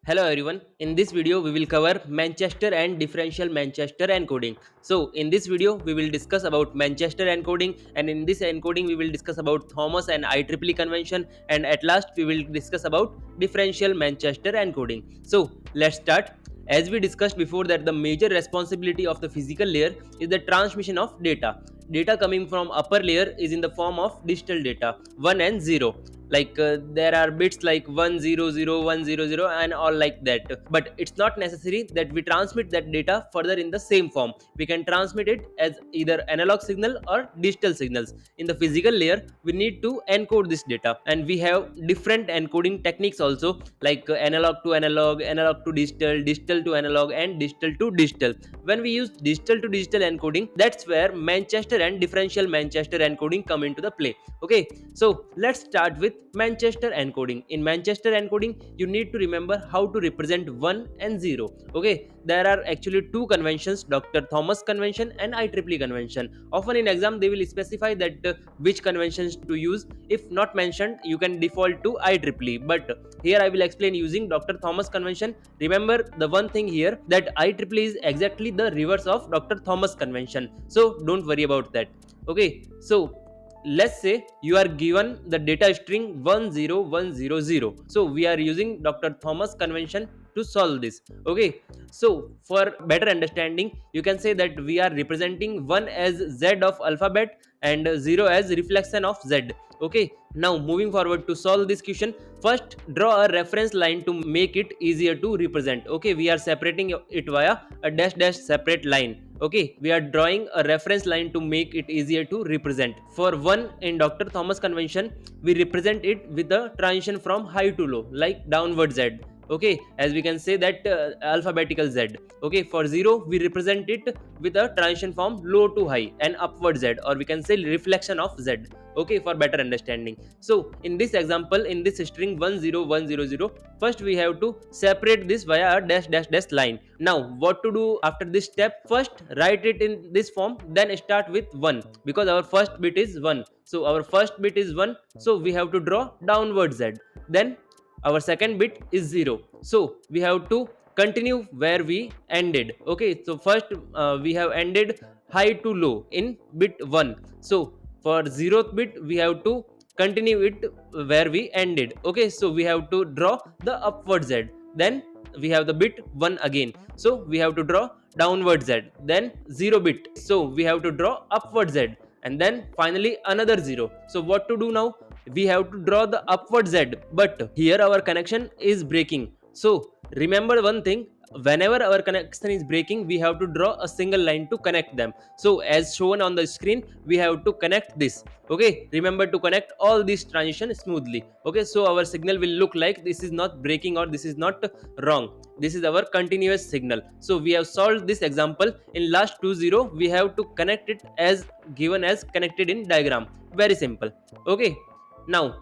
Hello everyone. In this video we will cover Manchester and Differential Manchester encoding. So in this video we will discuss about Manchester encoding, and in this encoding we will discuss about Thomas and IEEE convention, and at last we will discuss about Differential Manchester encoding. So let's start. As we discussed before that the major responsibility of the physical layer is the transmission of data. Data coming from upper layer is in the form of digital data 1 and 0, there are bits like 100 100 and all like that, but it's not necessary that we transmit that data further in the same form. We can transmit it as either analog signal or digital signals. In the physical layer we need to encode this data, and we have different encoding techniques also, analog to analog, analog to digital, digital to analog, and digital to digital. When we use digital to digital encoding, that's where Manchester and Differential Manchester encoding come into the play. Okay, so let's start with Manchester encoding. In Manchester encoding, you need to remember how to represent 1 and 0. Okay, there are actually two conventions, Dr. Thomas convention and IEEE convention. Often in exam, they will specify that which conventions to use. If not mentioned, you can default to IEEE. But here I will explain using Dr. Thomas convention. Remember the one thing here, that IEEE is exactly the reverse of Dr. Thomas convention. So don't worry about that. Okay, so let's say you are given the data string 10100, so we are using Dr. Thomas convention to solve this. Okay, so for better understanding you can say that we are representing 1 as z of alphabet and 0 as reflection of z. Okay, now moving forward to solve this question, first draw a reference line to make it easier to represent. Okay, we are separating it via a dash dash separate line. Okay, we are drawing a reference line to make it easier to represent. For 1 in Dr. Thomas convention, we represent it with a transition from high to low, like downward z. Okay, as we can say that alphabetical z. Okay, for 0 we represent it with a transition from low to high and upward z, or we can say reflection of z. Okay, for better understanding, so in this example, in this string 10100, first we have to separate this via a dash dash dash line. Now what to do after this step? First write it in this form, then start with 1, because our first bit is 1. So our first bit is 1, so we have to draw downward z. Then our second bit is 0, so we have to continue where we ended. Okay, so first we have ended high to low in bit 1, so for 0th bit we have to continue it where we ended. Okay, so we have to draw the upward z. Then we have the bit 1 again, so we have to draw downward z. Then 0 bit, so we have to draw upward z, and then finally another 0. So what to do now? We have to draw the upward z, but here our connection is breaking. So remember one thing, whenever our connection is breaking we have to draw a single line to connect them. So as shown on the screen, we have to connect this. Okay, remember to connect all these transitions smoothly. Okay, so our signal will look like this is not breaking or this is not wrong. This is our continuous signal. So we have solved this example. In last 20 we have to connect it as given as connected in diagram. Very simple. Okay, now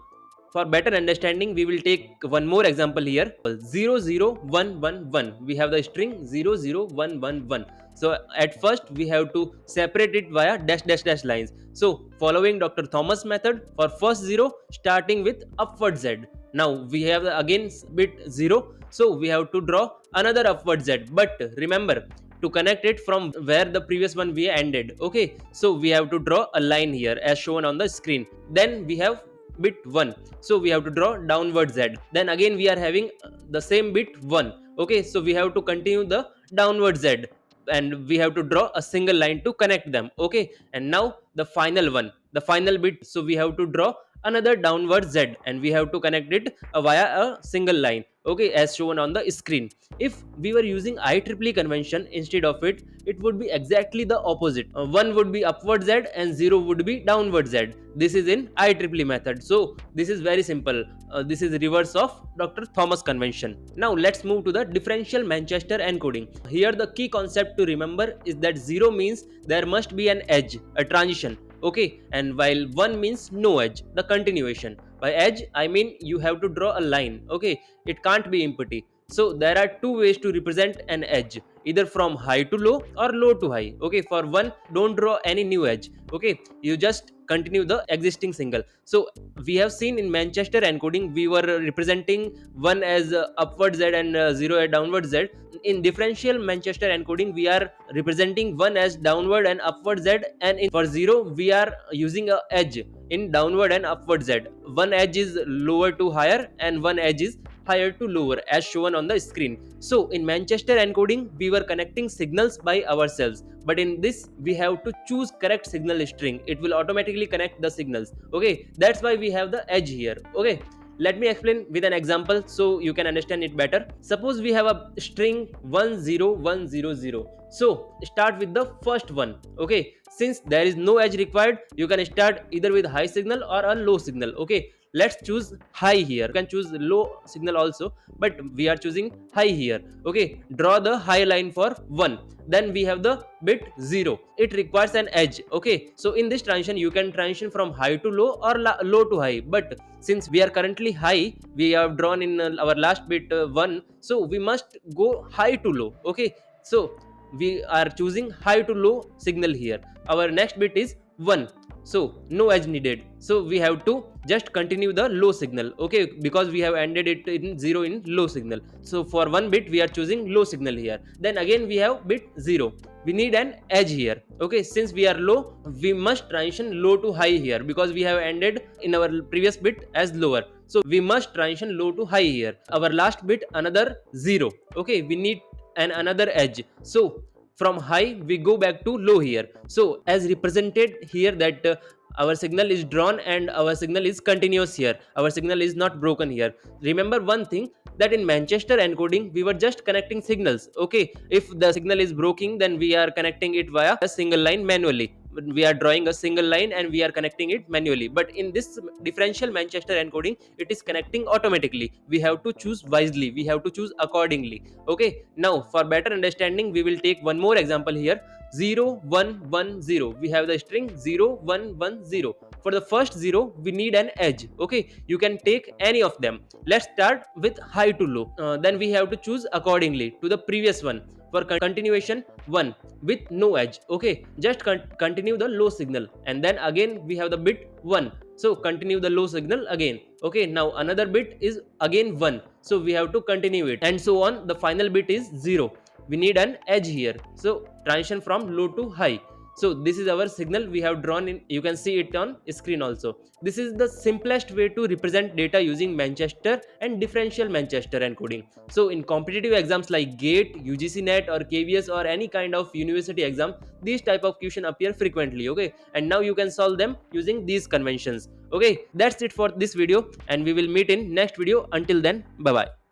for better understanding we will take one more example here. 00111, we have the string 00111. So at first we have to separate it via dash dash dash lines. So following Dr. Thomas method, for first 0 starting with upward z. Now we have again bit 0, so we have to draw another upward z, but remember to connect it from where the previous one we ended. Okay, so we have to draw a line here as shown on the screen. Then we have bit 1, so we have to draw downward z. Then again we are having the same bit 1. Okay, so we have to continue the downward z, and we have to draw a single line to connect them. Okay, and now the final one, the final bit, so we have to draw another downward z, and we have to connect it via a single line. Okay, as shown on the screen. If we were using IEEE convention instead of it, it would be exactly the opposite. 1 would be upward z and 0 would be downward z. This is in IEEE method. So this is very simple. This is reverse of Dr. Thomas convention. Now let's move to the differential Manchester encoding. Here the key concept to remember is that 0 means there must be an edge, a transition. Okay, and while 1 means no edge, the continuation. By edge I mean you have to draw a line. Okay, it can't be empty. So there are two ways to represent an edge, either from high to low or low to high. Okay, for one, don't draw any new edge. Okay, you just continue the existing signal. So we have seen in Manchester encoding we were representing one as upward z and zero as downward z. In differential Manchester encoding we are representing one as downward and upward z, and for zero we are using a edge in downward and upward z. One edge is lower to higher and one edge is higher to lower, as shown on the screen. So in Manchester encoding we were connecting signals by ourselves, but in this we have to choose correct signal string. It will automatically connect the signals. Okay, that's why we have the edge here. Okay, let me explain with an example so you can understand it better. Suppose we have a string 10100. So start with the first one. Okay, since there is no edge required, you can start either with high signal or a low signal. Okay, let's choose high here. You can choose low signal also, but we are choosing high here. Okay, draw the high line for 1. Then we have the bit 0. It requires an edge. Okay, so in this transition you can transition from high to low or low to high, but since we are currently high, we have drawn in our last bit 1, so we must go high to low. Okay, so we are choosing high to low signal here. Our next bit is 1, so no edge needed, so we have to just continue the low signal. Okay, because we have ended it in 0 in low signal, so for one bit we are choosing low signal here. Then again we have bit 0, we need an edge here. Okay, since we are low, we must transition low to high here, because we have ended in our previous bit as lower, so we must transition low to high here. Our last bit another 0. Okay, we need another edge, so from high we go back to low here. So as represented here that our signal is drawn and our signal is continuous here, our signal is not broken here. Remember one thing, that in Manchester encoding we were just connecting signals. Okay, if the signal is broken, then we are connecting it via a single line manually. We are drawing a single line and we are connecting it manually, but in this differential Manchester encoding it is connecting automatically. We have to choose wisely, we have to choose accordingly. Okay, now for better understanding we will take one more example here. 0110, we have the string 0110. For the first 0 we need an edge. Okay, you can take any of them. Let's start with high to low, then we have to choose accordingly to the previous one. For continuation 1 with no edge. Okay, just continue the low signal, and then again we have the bit 1, so continue the low signal again. Okay, now another bit is again 1, so we have to continue it, and so on. The final bit is 0, we need an edge here, so transition from low to high. So this is our signal we have drawn in, you can see it on screen also. This is the simplest way to represent data using Manchester and differential Manchester encoding. So in competitive exams like GATE, UGC NET or KVS or any kind of university exam, these type of question appear frequently. Okay, and now you can solve them using these conventions. Okay, that's it for this video, and we will meet in next video. Until then, bye bye.